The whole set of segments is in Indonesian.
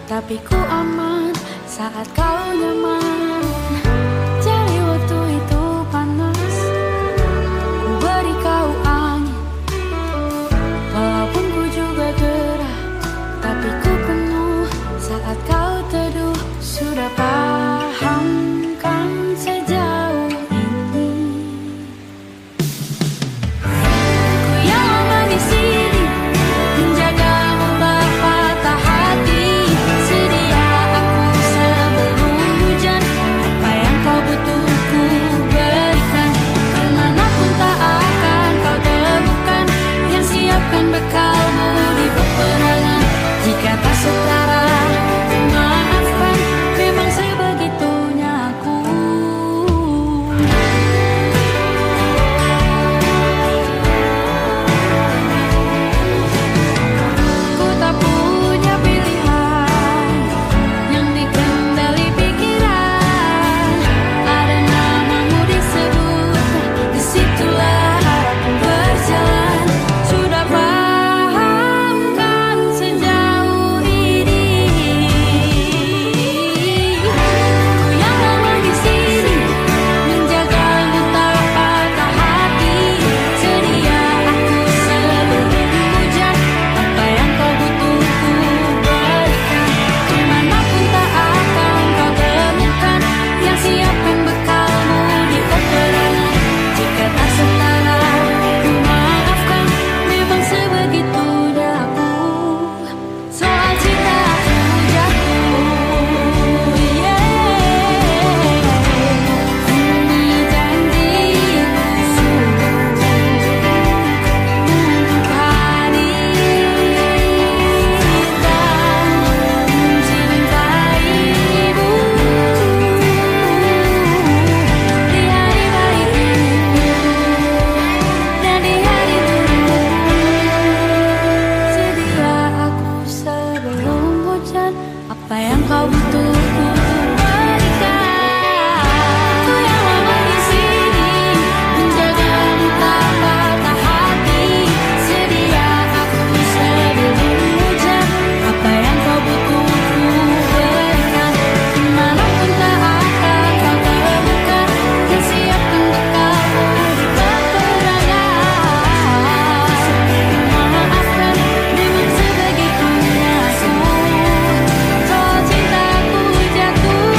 tapi ku aman saat kau nyaman. Jadi waktu itu panas, ku beri kau angin. Walaupun ku juga gerah, tapi ku penuh saat kau teduh. Sudah paham kan sejauh ini. Ku yang lama di sini menjagamu berpatah hati. Sedia aku sebelum hujan, apa yang kau butuh ku berikan. Kemanapun tak akan kau temukan yang siapkan bekalmu di peperangan. Jika tak setara, maafkan, memang sebegitunya aku. Ku tak punya pilihan yang dikendali pikiran. Ada namamu disebut, disitulah aku berjalan. Sudah paham kan sejauh ini. Ku yang lama di sini menjagamu tak patah hati. Sedia aku sebelum hujan, apa yang kau butuh ku berikan. Kemanapun tak akan kau temukan yang siapkan bekalmu di peperangan. Jika tak setara, ku maafkan, memang sebegitunya aku. Soal cinta aku jatuh, ini janjiku sungguh untuk hadir dan mencintaimu di hari baik ini dan di hari buruk. Sedia aku sebelum hujan, apa yang kau butuh ku berikan. Ku yang lama di sini menjagamu tak patah hati. Sedia aku sebelum hujan, apa yang kau butuh ku berikan. Kemanapun tak akan kau temukan yang siapkan bekalmu di peperangan. Maafkan, memang sebegitunya aku. Soal cintaku jatuh,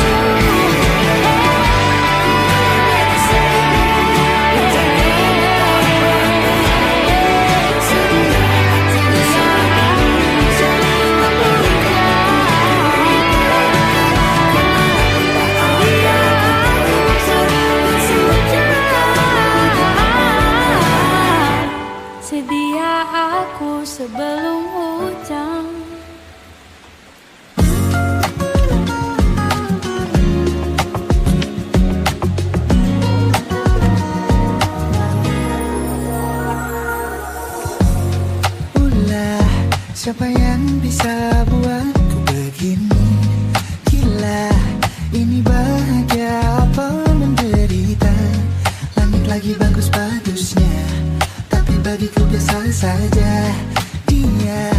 sedia aku sebelum hujan. Ulah, siapa yang bisa buatku begini? Gila, ini bahagia apa menderita? Langit lagi bagus-bagusnya, tapi bagiku biasa saja. Dia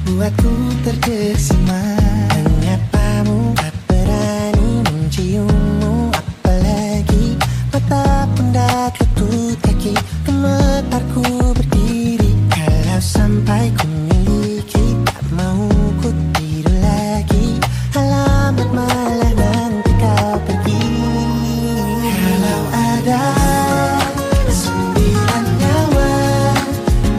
buatku terkesima. Menyapamu, tak berani menciummu. Apalagi mata pun dah lutut kaki, gemetarku berdiri. Kalau sampai ku miliki, tak mau ku tidur lagi. Alamat malah nanti kau pergi. Kalau ada 9 nyawa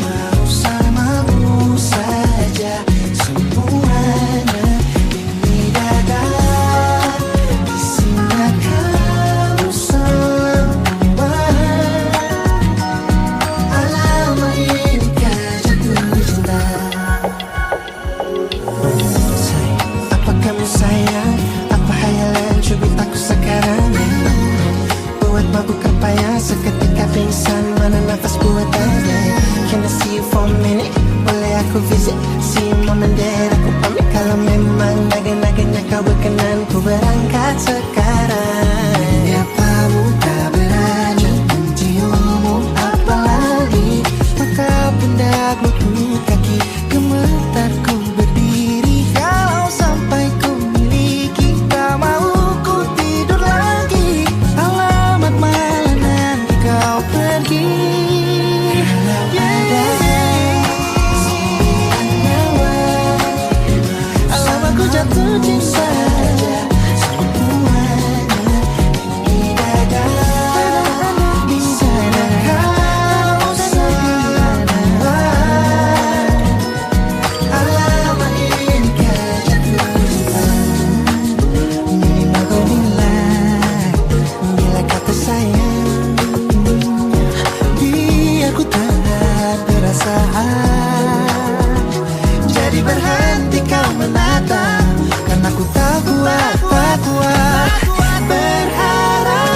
mau samamu saja, semuanya ini dada. Isinya kau semua. Alamak ini kau jatuh cinta. Apa kamu sayang? Apa hayalan cubitaku sekarang? Buat mabuk payah, seketika pingsan, mana nafas buat tanya. Can I see you for a minute? Boleh aku visit? See you mom and dad, aku pamit. Kalau memang naga-naganya kau berkenan, ku berangkat sekarang. Menyapamu tak berani menciummu, apalagi mata pun dah lutut kaki, gemetarku berdiri. Kalau sampai jatuh cinta semuanya ini dada. Di sana kau sana, alamat ini kau jatuh cinta. Minimal kau nilai bila kata sayang, biar ku tak perasaan. Jadi berhenti kau menatap, karena ku tak kuat berharap.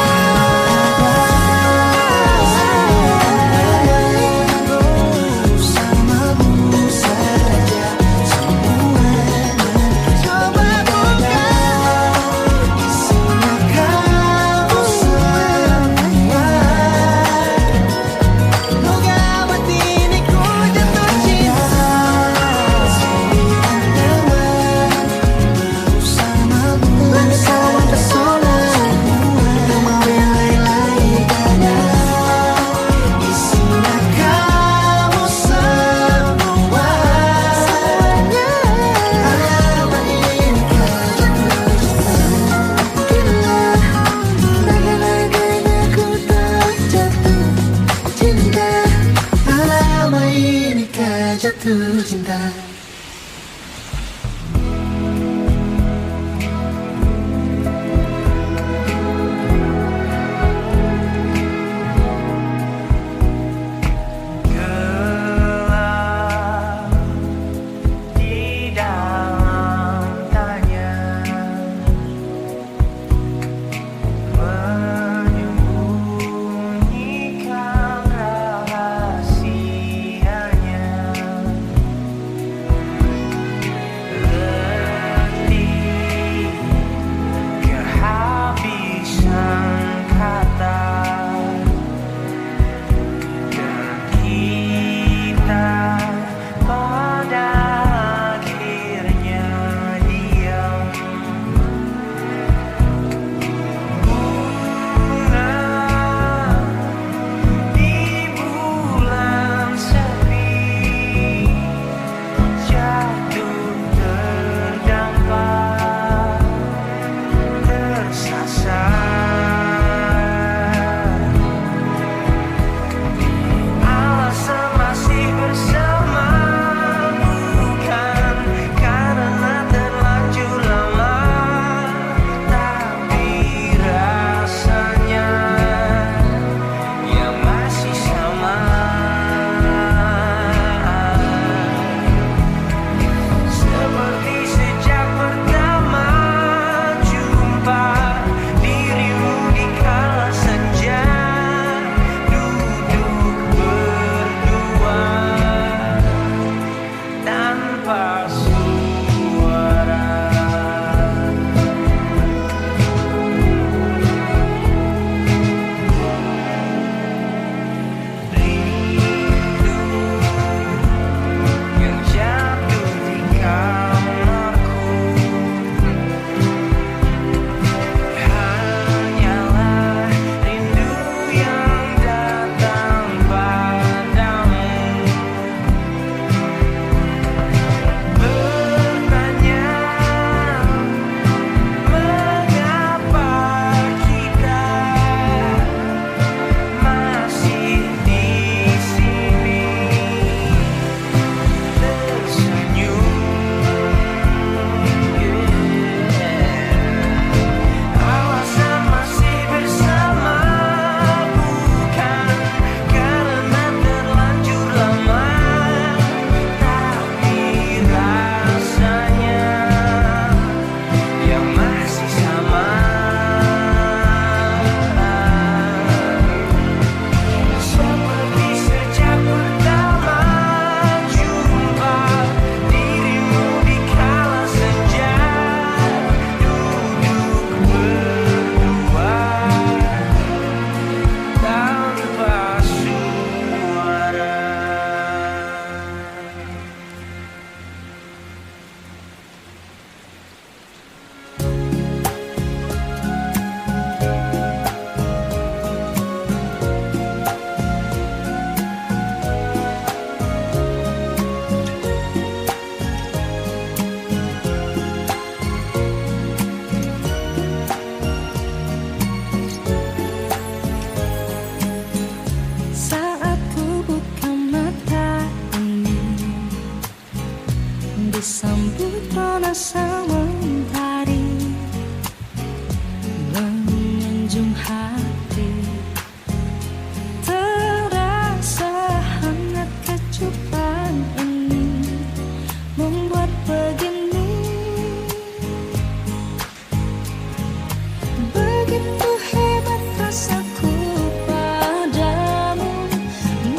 Bersamamu saja semuanya. Coba buka isinya kau semua. Oh gawat ini ku jatuh cinta. Sembilan terasa mentari menyanjung hati, terasa hangat kecupan ini membuat begini. Begitu hebat rasaku padamu,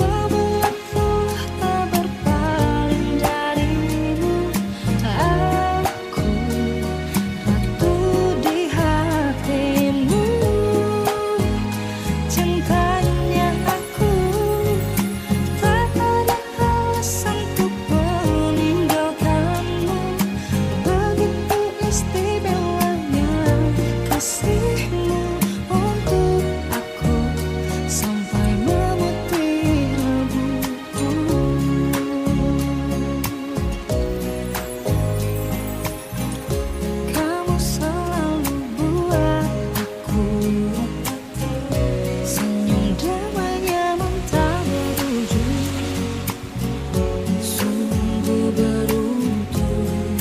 membuatku tak berpaling darimu. Aku ratu di hatimu, cintanya aku tak ada alasan untuk meninggalkanmu. Begitu istimewanya kasihmu untuk aku sampai memutih rambutku. Kamu selalu buat aku senyum damainya mentah berujung. Sungguh beruntung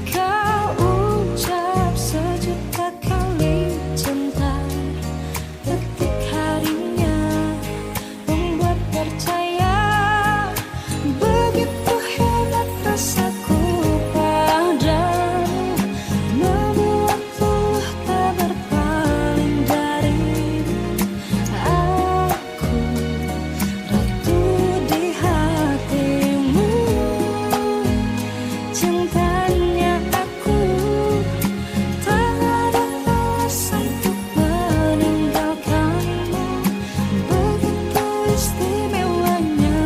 kau ucap sejuta kali cinta. Detik harinya membuat percaya. Begitu hebat rasaku padamu, membuatku tak berpaling darimu. Aku ratu di hatimu, cintanya aku tak ada alasan untuk meninggalkanmu. Begitu istimewanya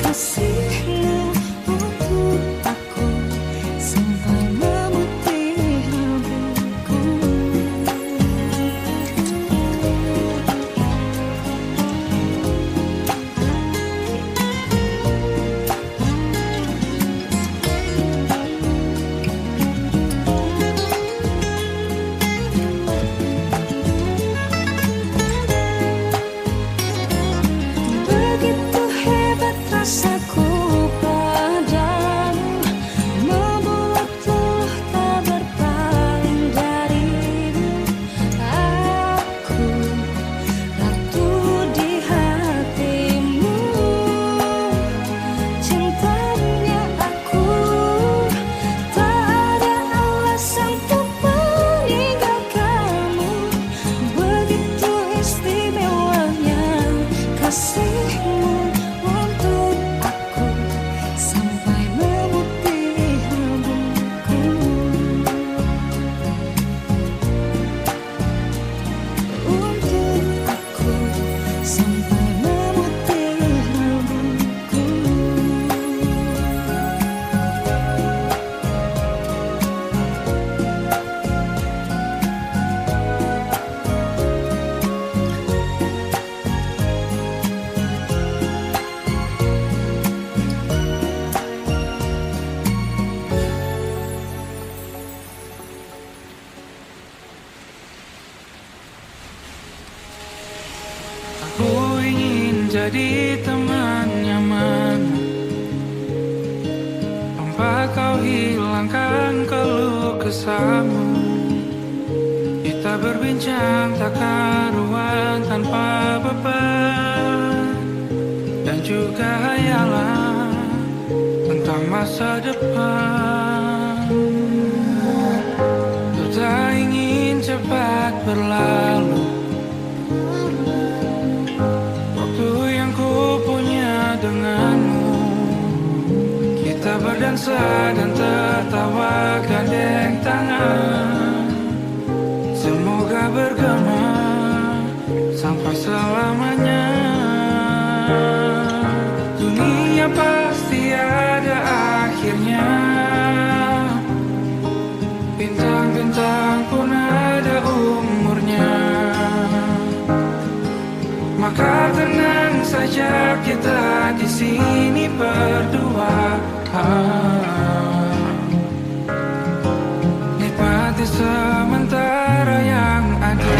kasihmu untuk aku sampai memutih rambutku. Begitu hebat rasaku padamu, membuatku tak berpaling darimu. Aku ratu di hatimu, cintanya aku tak ada alasan untuk meninggalkanmu. Begitu istimewanya kasihmu untuk aku sampai memutih rambutku. Untuk aku sampai memutih rambutku. Aku ingin jadi teman nyaman, tanpa kau hilangkan keluh kesahmu. Kita berbincang tak karuan tanpa beban, dan juga hayalan tentang masa depan. Ku tak ingin cepat berlalu waktu yang ku punya denganmu. Kita berdansa dan tertawa gandeng tangan, semoga bergema sampai selamanya. Dunia pasti ada akhirnya, bintang-bintang pun ada umurnya. Maka tenang saja kita di sini berdua, nikmati sementara yang ada.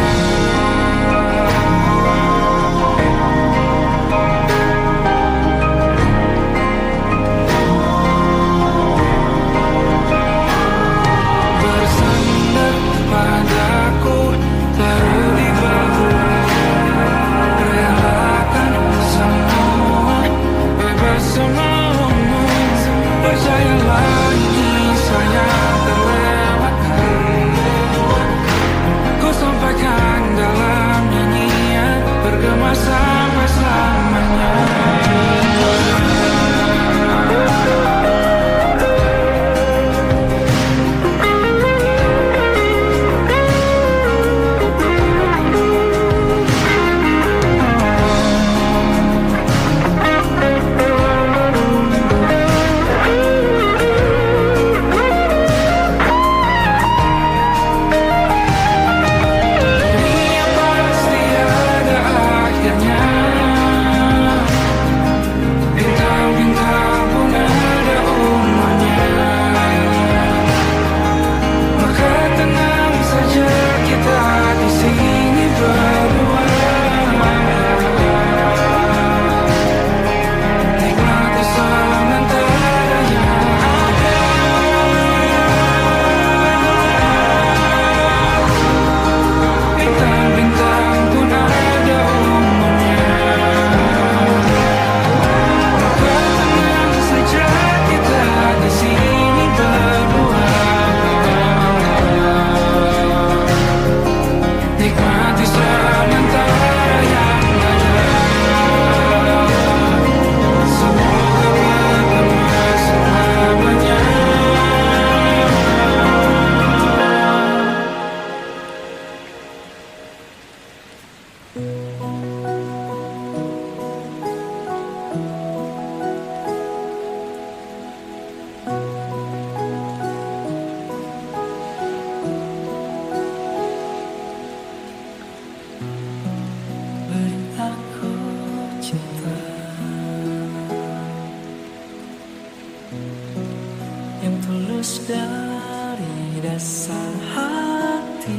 tulus dari dasar hati,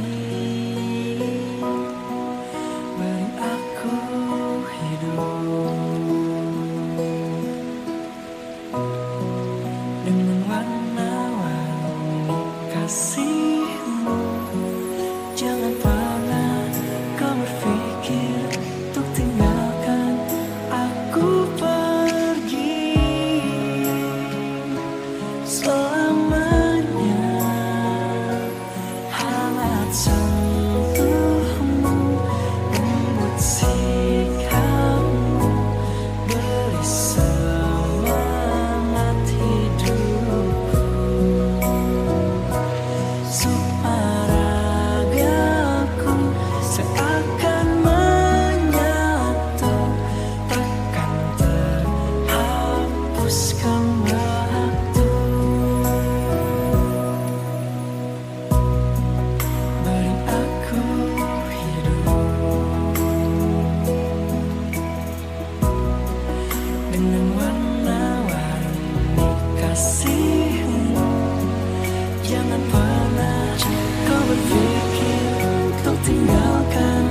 beri aku hidup dengan warna-warni kasihmu. Jangan pernah kau berpikir untuk tinggalkan aku pergi selamanya. Hangat sentuhmu, lembut sikapmu, beri semangat hidupku. Suaragaku seakan menyatu, takkan terhapuskan waktu. Beri aku hidup dengan warna-warni kasihmu. Jangan pernah kau berpikir untuk tinggalkan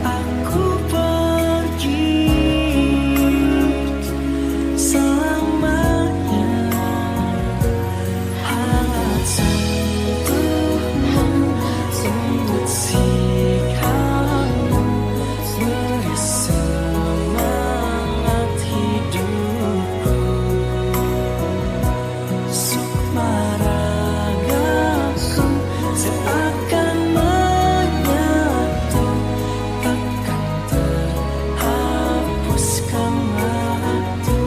aku pergi selamanya. Hangat sentuhmu, lembut sikapmu, beri semangat hidupku. Suaragaku seakan menyatu, takkan terhapuskan waktu.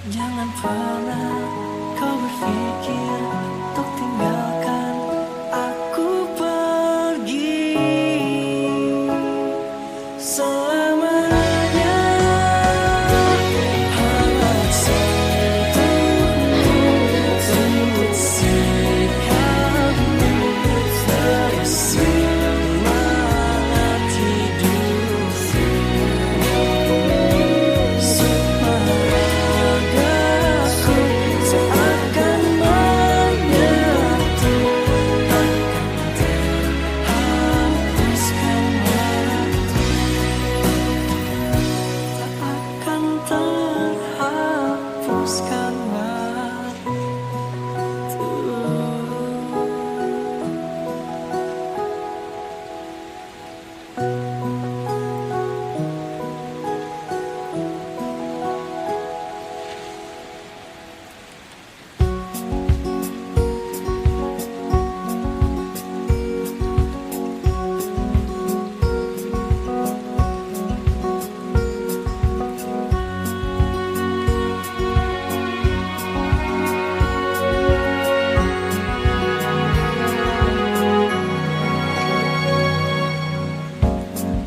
Jangan pernah kau berpikir untuk tinggalkan aku pergi selamanya. Hangat sentuhmu, lembut sikapmu, beri semangat hidupku. Suaragaku seakan menyatu, takkan terhapuskan waktu. Takkan terhapuskan waktu.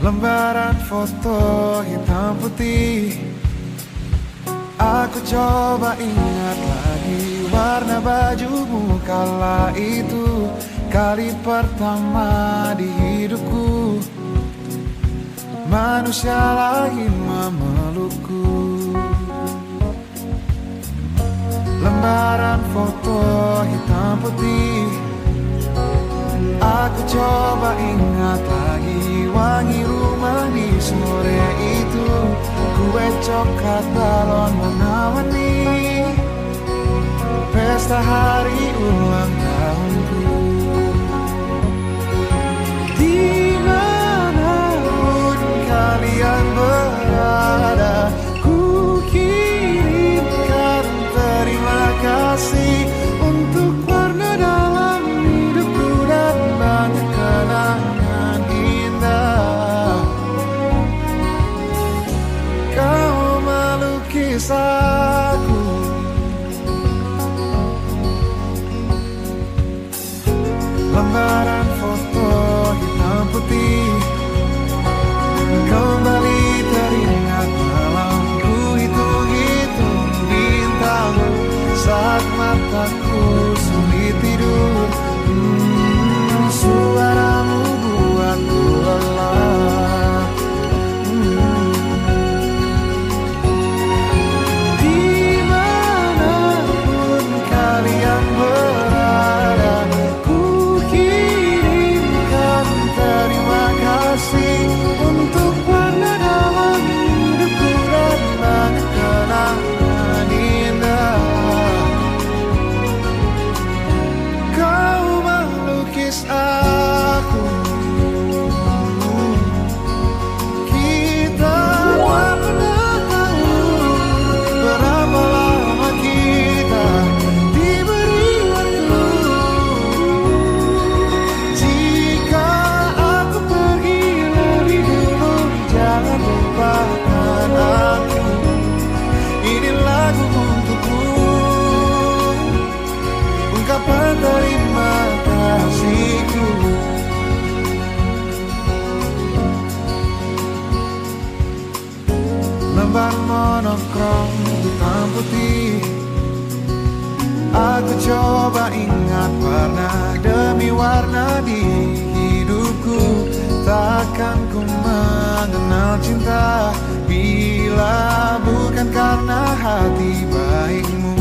Lembaran foto hitam putih, aku coba ingat lagi warna bajumu kala itu. Kali pertama di hidupku, manusia lain memelukku. Lembaran foto hitam putih, aku coba ingat lagi wangi rumah di sore itu. Kue coklat, balon warna-warni, pesta hari ulang tahunku. Dimanapun kalian berada, ku kirimkan terima kasih untuk warna dalam hidupku dan banyak kenangan indah. Kau melukis aku, lembaran foto hitam putih kembali teringat malam ku hitung-hitung bintang saat mataku sulit tidur. Suaramu buatku lelah. Dimanapun kalian berada, ku kirimkan terima kasih untuk warna dalam hidupku dan banyak kenangan indah. Kau melukis aku, kita tak pernah tahu berapa lama kita diberi waktu. Jika aku pergi lebih dulu, jangan lupakan aku. Ini lagu untukmu, ungkapan terima kasihku. Lembar monokrom hitam putih, aku coba ingat warna demi warna di hidupku. Takkan ku mengenal cinta bila bukan karena hati baikmu.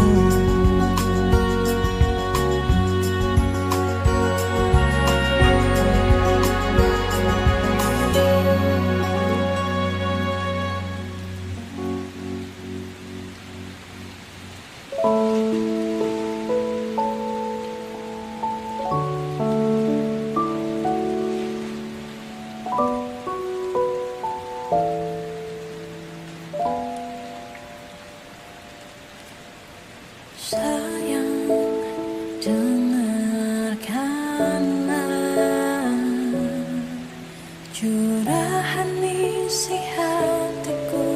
Sayang, dengarkanlah curahan isi hatiku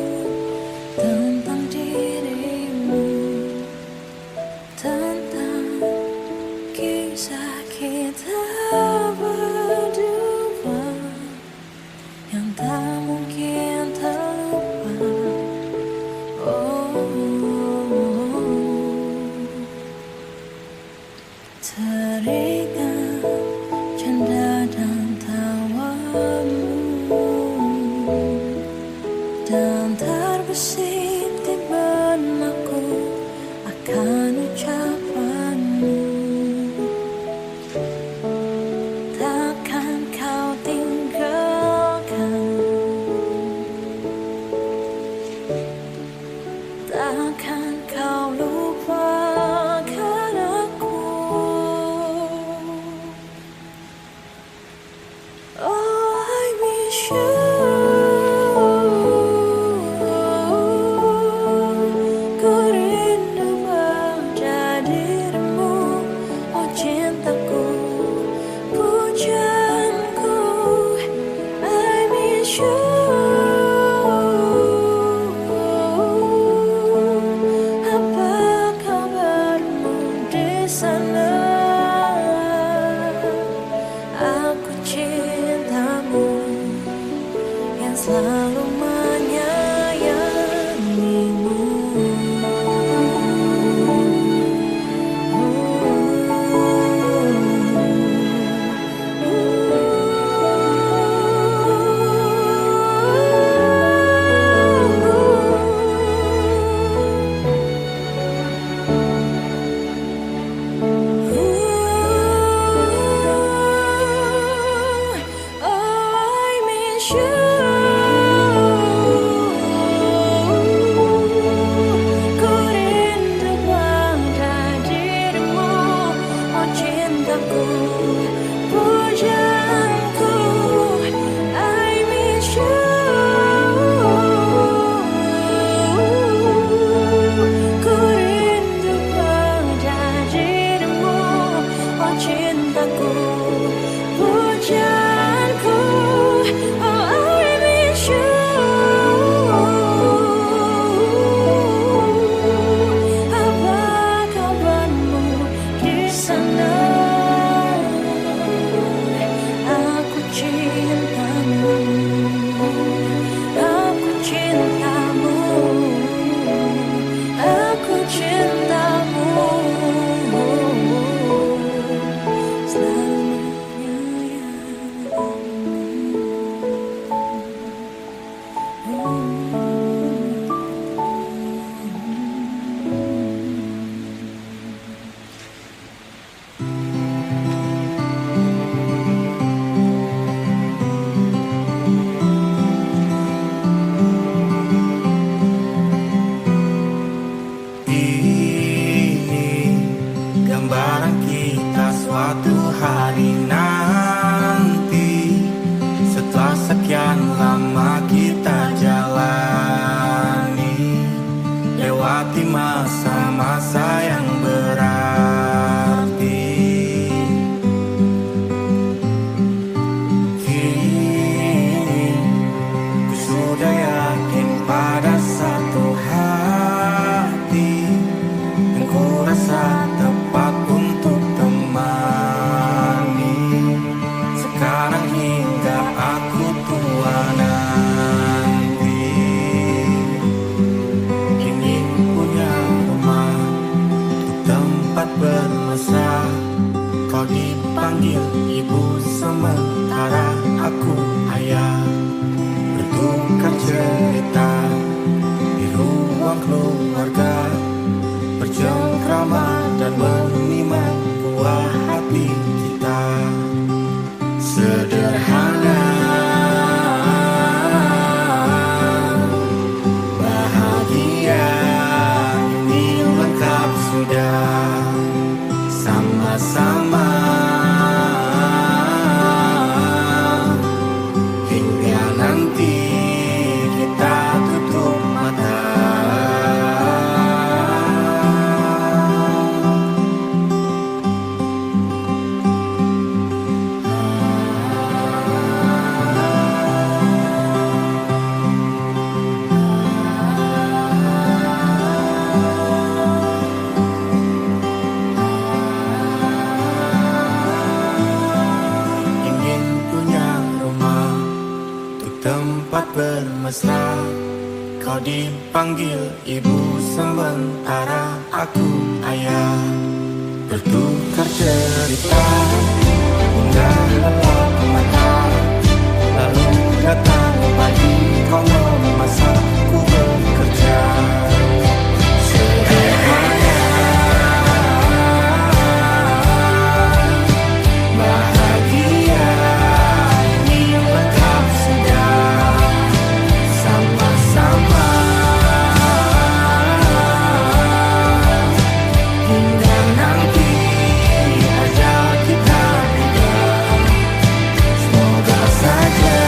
tentang dirimu, tentang kisah kita berdua yang tak mungkin terlupa. Teringat canda dan tawamu, dan terbesit di benakku akan ucapanmu. Takkan kau tinggalkan, takkan kau lupakan aku. Oh, I miss you. Ku rindu menjadi tempat bermesra. Kau dipanggil ibu sementara aku ayah. Bertukar cerita di ruang keluarga, bercengkrama dan menimang buah hati kita. Sederhana, bahagia, ini lengkap sudah. Sama-sama hingga nanti kita tutup mata. Tempat bermesra, kau dipanggil ibu sementara aku ayah. Bertukar cerita hingga lelap mata, lalu datang pagi kau memasak ku bekerja. Sederhana, bahagia, ini lengkap sudah. Sama-sama hingga nanti ajal kita beda. Semoga saja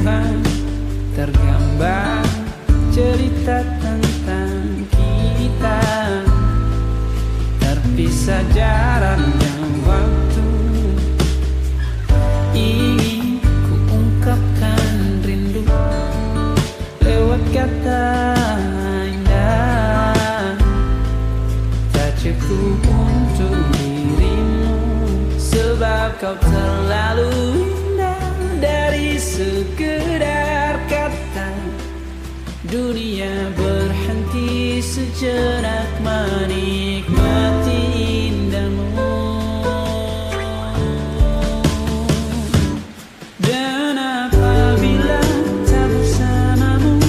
Tuhan tergambar cerita tentang kita, terpisah jaraknya waktu. Ingin ku ungkapkan rindu lewat kata indah, tak cukup untuk dirimu, sebab kau terlalu indah. Dari sekedar kata, dunia berhenti sejenak menikmati indahmu. Dan apabila tak bersamamu,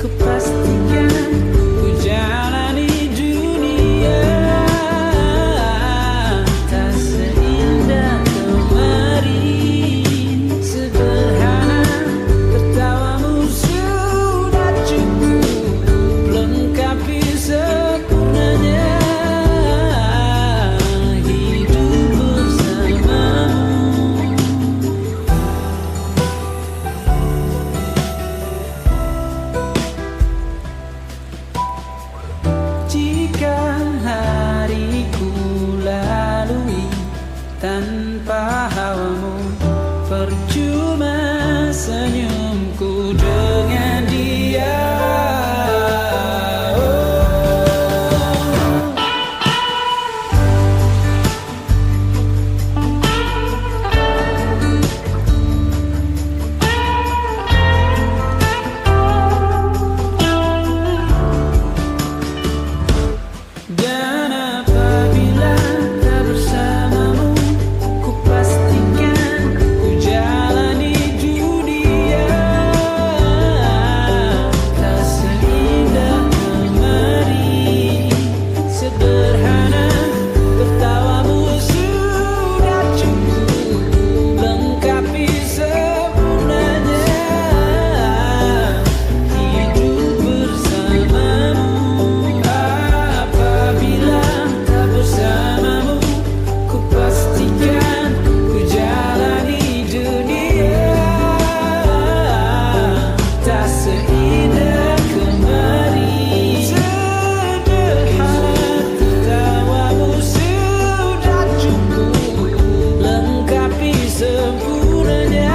kupastikan ku jalani dunia tak seindah kemarin. Sederhana tertawamu sudah cukup lengkapi sempurnanya hidup bersamamu. Jika hariku lalui tanpa hawamu, percuma senyumku dengan dia. Dan apabila tak bersamamu, kupastikan ku jalani dunia tak seindah kemarin. Sederhana tertawamu sudah cukup lengkapi sempurnanya hidup bersamamu. Apabila tak bersamamu, kupastikan ku jalani dunia tak seindah kemarin. Sederhana tertawamu sudah cukup lengkapi sempurnanya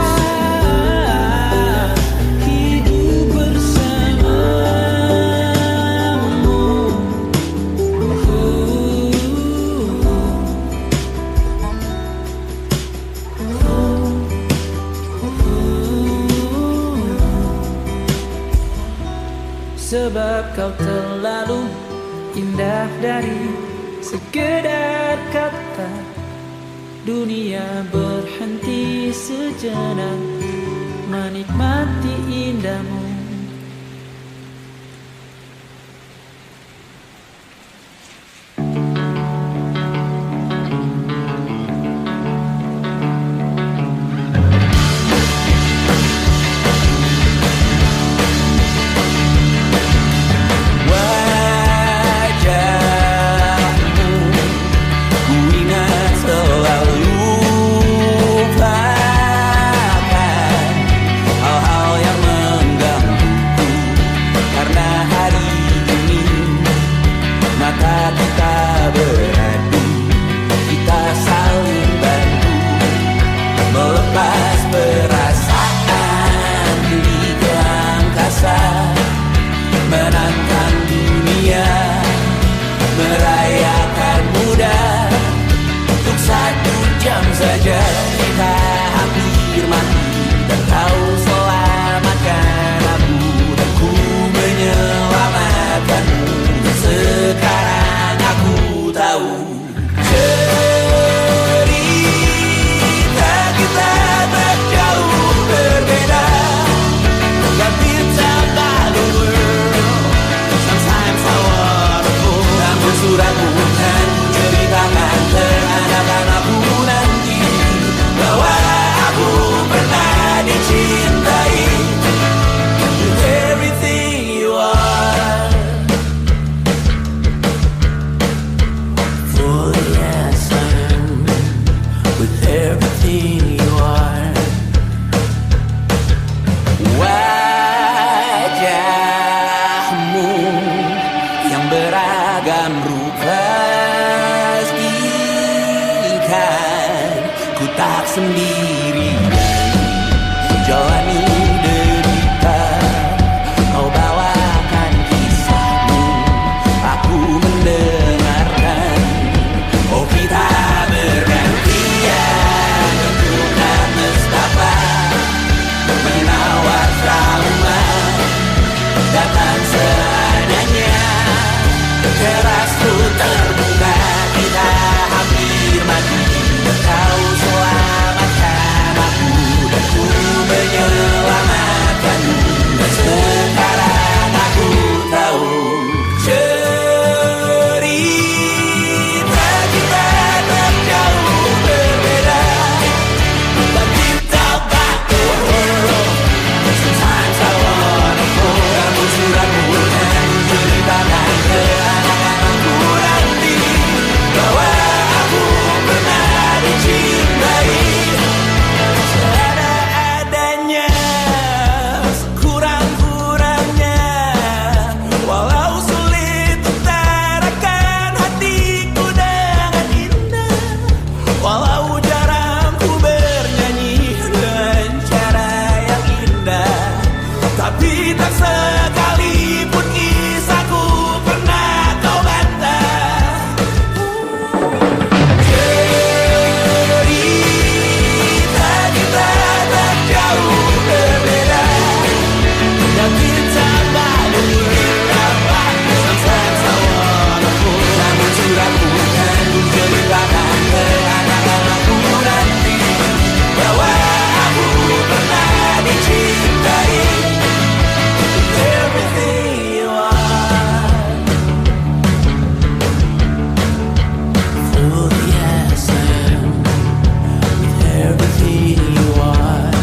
hidup bersamamu. Sebab kau terlalu indah dari sekedar kata, dunia berhenti sejenak menikmati indahmu. Wajahmu ku ingat selalu, lupakan hal-hal yang menggangguku, karena hari ini mata kita beradu, kita saling bantu melepas perasaan di angkasa, menantang dunia, merayakan muda. Untuk 1 jam saja kita hampir mati, dan kau selamatkan aku, dan ku menyelamatkanmu. Sekarang aku tahu cerita kita tak jauh berbeda. But it's about the world. Sometimes I wanna go. Namun suratmu kan ceritakan terhadap aku nanti bahwa aku pernah dicintai. sendiri jalani derita, kau bawakan kisahmu, aku mendengarkan. Oh kita bergantian untuk nestapa, menawar trauma, datang seadanya, terasku terbuka, kita hampir mati. Kau selamatkan aku dan ku menyelamatkanmu. Dan sekarang aku tahu cerita kita tak jauh berbeda. But deep down back the world, sometimes I wanna fall. Kamu sudah bukan ceritakan ke anak-anakku nanti bahwa aku pernah dicintai seadanya, sekurang-kurangnya. Walau sulit utarakan hatiku dengan indah, walau jarang ku bernyanyi dengan cara yang indah, tapi tak sekalipun kisahku pernah kau bantah. Cerita kita tak jauh berbeda, dan kita malu apa. Sometimes I wanna fall. Namun sudah bukan ku ceritakan ke anak-anakku nanti bahwa aku pernah dicintai. Everything you are, fully as I am, with everything you are.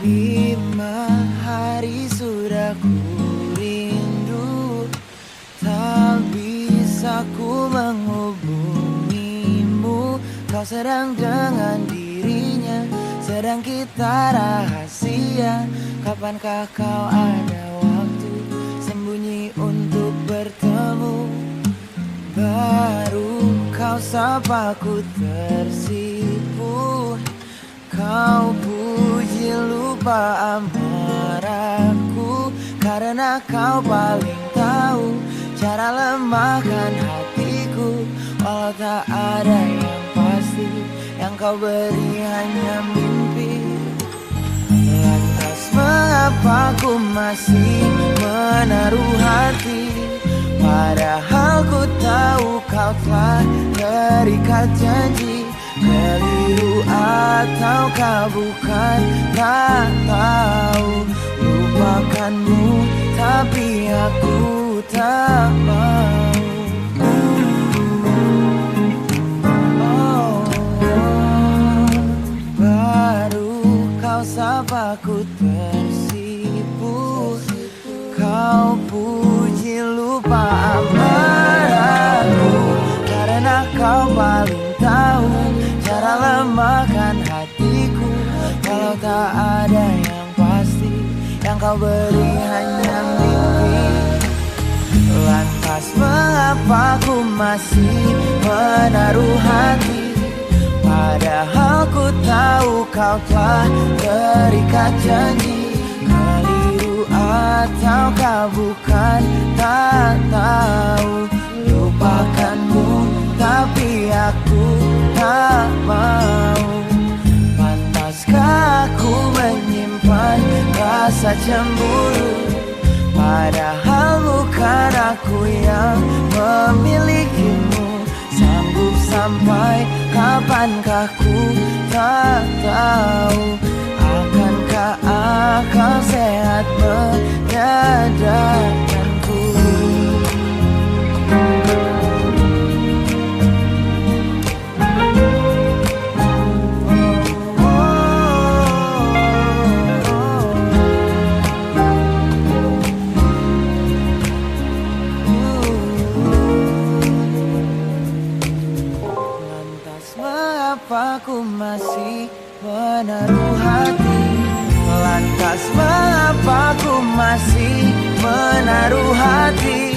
Lima hari sudah ku rindu, tak bisa ku menghubungimu. Kau sedang dengan dirinya, sedang kita rahasia. Kapankah kau ada waktu sembunyi untuk bertemu? Baru kau sapa ku tersipu, kau puji lupa amarahku, karena kau paling tahu cara lemahkan hatiku. Walau tak ada yang pasti, yang kau beri hanya mimpi. Lantas mengapa ku masih menaruh hati, padahal ku tahu kau telah terikat janji. Keliru ataukah bukan, tak tahu. Lupakanmu tapi aku tak mau. Baru kau sapa ku tersipu, kau puji lupa amarahku, karena kau paling tahu cara lemahkan hatiku. Kalau tak ada yang pasti, yang kau beri hanya mimpi. Lantas mengapa ku masih menaruh hati, padahal ku tahu kau telah terikat janji. Keliru ataukah bukan, tak tahu. Lupakanmu tapi aku tak mau. Pantaskah aku menyimpan rasa cemburu, padahal bukan aku yang memilikimu. Sanggup sampai kapankah ku tak tahu. Akankah akal sehat menyadarkanku? Lantas mengapa ku masih menaruh hati, masih menaruh hati,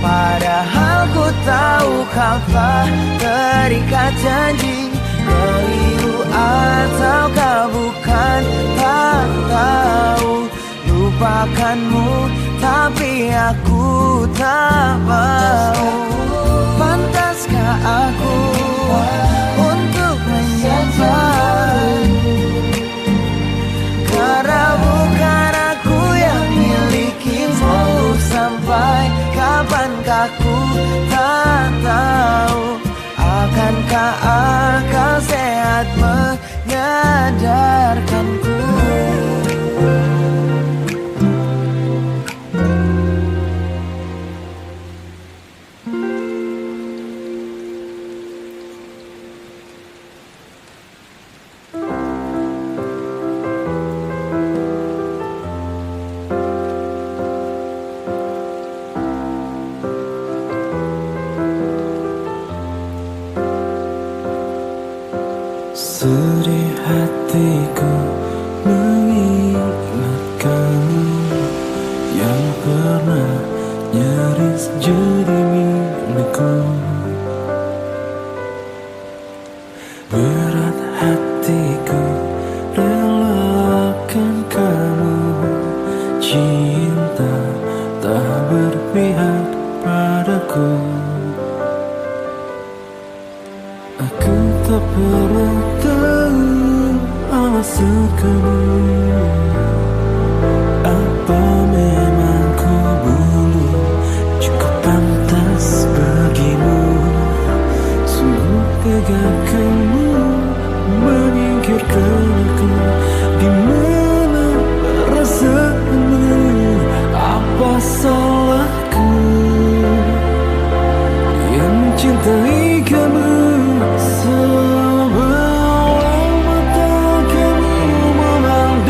padahal ku tahu kau telah terikat janji. Keliru ataukah bukan, tak tahu. Lupakanmu tapi aku tak mau. Pantaskah aku untuk menyimpan? Karena bukan aku yang milikimu. Sampai kapankah ku tak tahu. Akankah akal sehat menyadarkanku? Sedih hatiku mengingat kamu yang pernah nyaris jadi milikku. Berat hatiku relakan kamu, cinta tak berpihak padaku. Aku tak pernah tahu alasan kamu. Apa memang ku belum cukup pantas bagimu? Sungguh tega kamu menyingkirkan aku. Di mana perasaanmu? Apa salahku yang mencintai kamu? Sebelah mata kamu memandang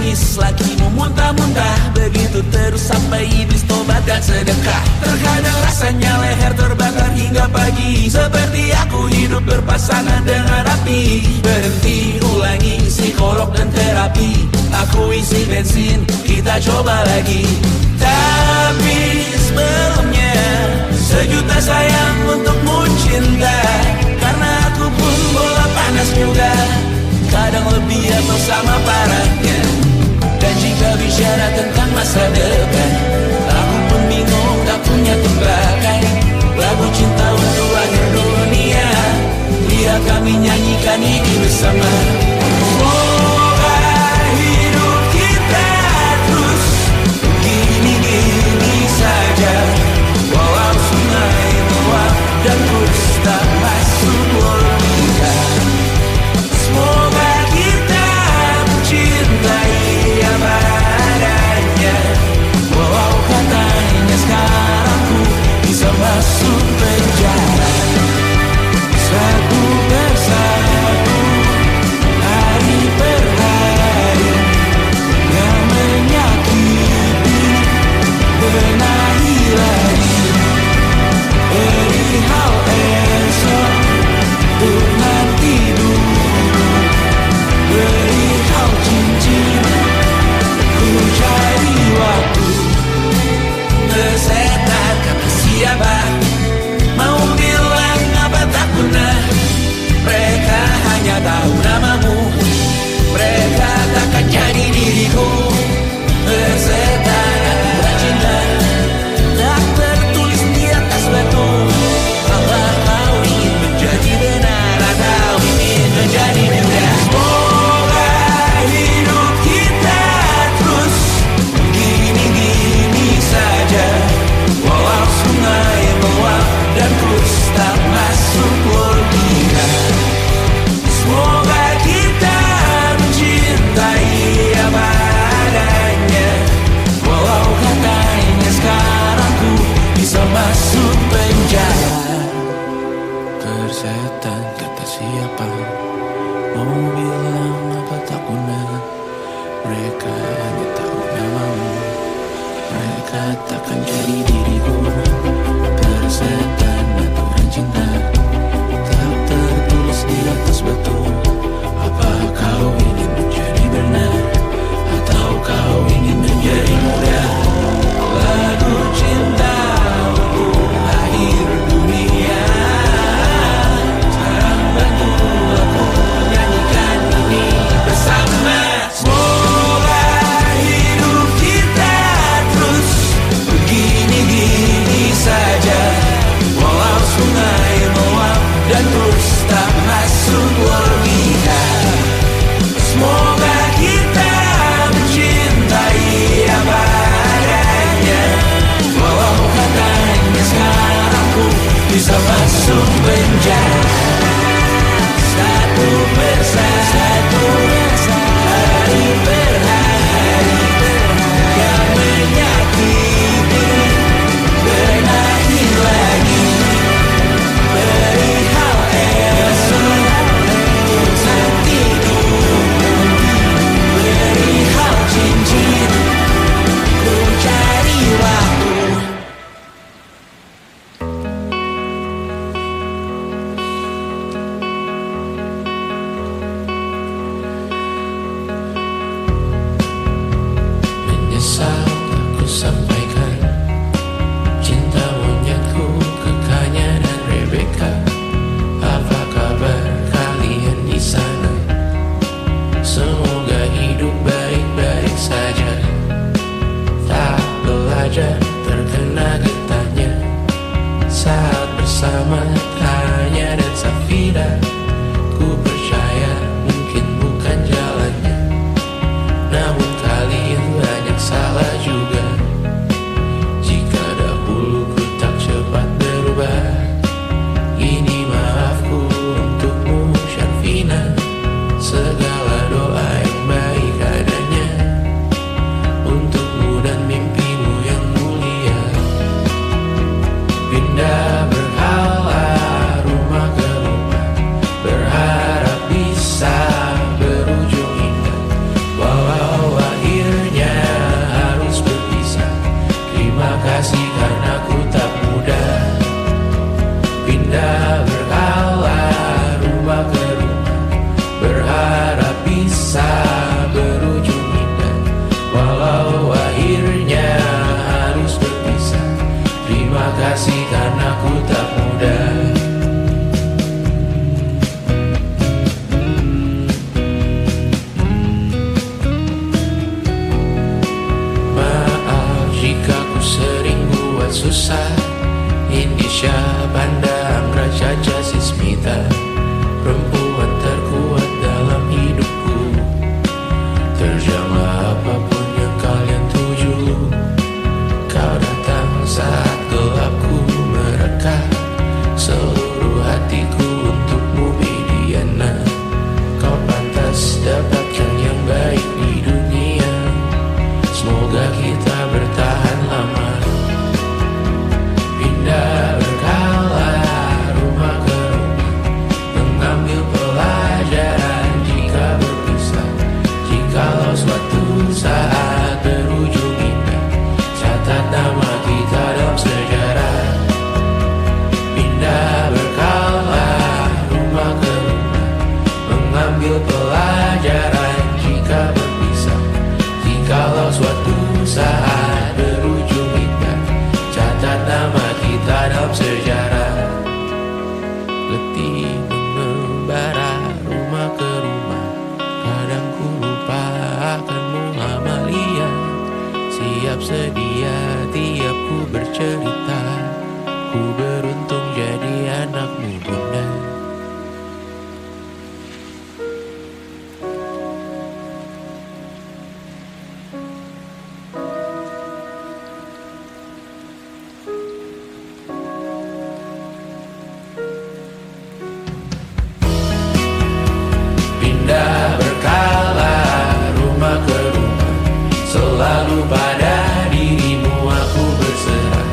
menangis, lakimu muntah-muntah. Begitu terus sampai iblis tobat dan sedekah. Terkadang rasanya leher terbakar hingga pagi, seperti aku hidup berpasangan dengan api. Berhenti, ulangi psikolog dan terapi. Aku isi bensin, kita coba lagi. Tapi sebelumnya, sejuta sayang untukmu cinta. Karena aku pun bola panas juga, kadang lebih atau sama parahnya. Dan jika bicara tentang masa depan, aku pun bingung, tak punya tunggakan. Lagu cinta untuk akhir dunia, biar kami nyanyikan ini bersama. Semoga hidup kita terus gini-gini saja, walau sungai meluap dan terus tak masuk logika. Semoga kita mencintai apa adanya, walau katanya sekarang ku bisa masuk penjara. Satu persatu, hari per hari, yang menyakiti, benahi lagi. Beri hal esok untuk nanti dulu, beri hal cincin, ku cari waktu. Bersetan kata siapa, mau bilang apa tak guna. Mereka hanya tahu namamu, mereka takkan jadi diriku. Bersetan aturan cinta, tak tertulis di atas batu. Apa kau ingin menjadi benar atau ingin menjadi muda? Semoga hidup kita terus gini-gini saja, walau sungai meluap dan terus tak masuk logika. Semoga kita mencintai apa adanya, walau katanya sekarang ku bisa masuk penjara. Persetan kata siapa, mau bilang apa tak guna. Mereka hanya tahu namamu, mereka takkan jadi diriku. Persetan aturan cinta, tak tertulis di atas batu. Apa kau ingin menjadi benar atau kau ingin menjadi muda? Lagu cinta untuk akhir dunia, sekarang bantu aku nyanyikan ini bersama. Semoga hidup kita terus begini-gini saja, walau sungai letih mengembara rumah ke rumah. Kadang ku lupa akanmu Amalia. Siap sedia tiap ku bercerita. Ku beruntung jadi anakmu bunda. Pindah berkala rumah ke rumah, selalu pada dirimu aku berserah.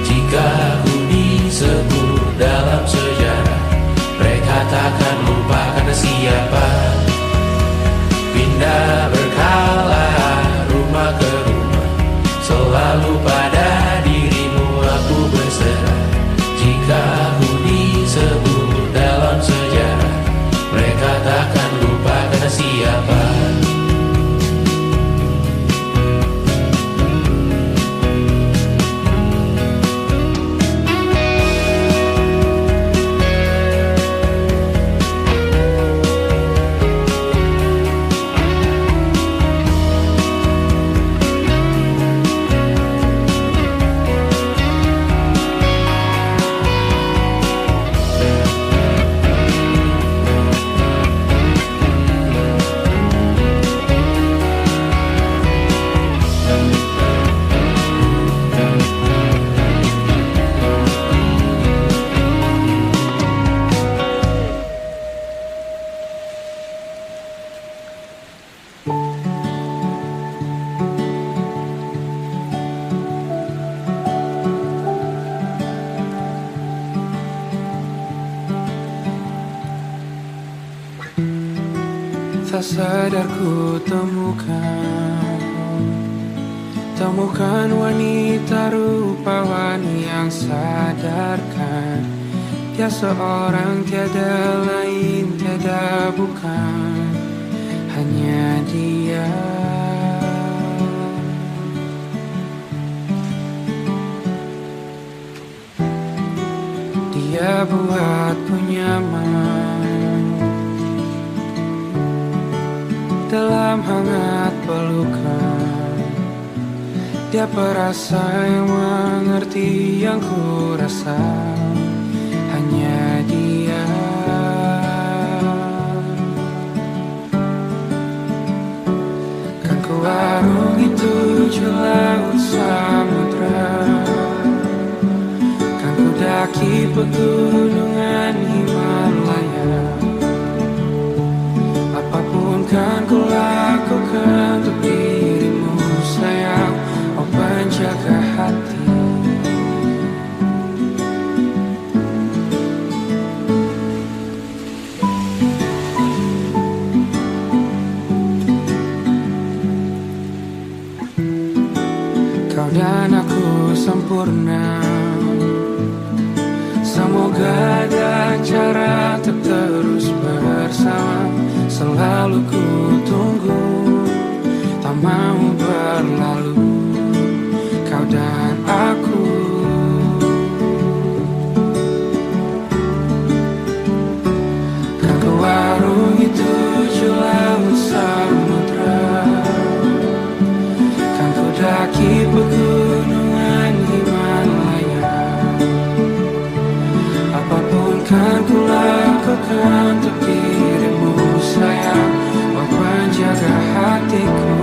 Jika ku disebut dalam sejarah, mereka takkan lupa karena siapa. Pindah berkala rumah ke rumah, selalu pada dirimu aku berserah. Jika ku disebut dalam sejarah, mereka takkan lupa karena siapa. Tak sadar ku temukan wanita rupawan yang sadarkan dia seorang, tiada lain, tiada bukan, hanya dia. Dia buatku nyaman dalam hangat pelukan. Dia perasa yang mengerti yang ku rasa, hanya dia. Kan ku arungi tujuh laut samudra, kan ku daki pegunungan Himalaya. Apapun kan ku lakukan untuk dirimu sayang, oh penjaga hati. Kau dan aku sempurna, semoga ada cara untuk terus bersama. Selalu ku tunggu, tak mau berlalu, kau dan aku. Kan ku arungi tujuh laut samudra, kan ku daki pegunungan Himalaya. Apapun kan ku lakukan untuk dirimu sayang, oh penjaga hatiku.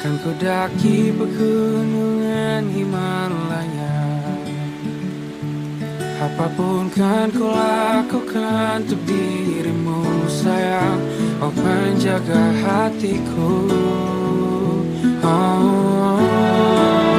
Kan ku daki pegunungan Himalaya. Apapun kan ku lakukan untuk dirimu sayang, oh penjaga hatiku. Oh.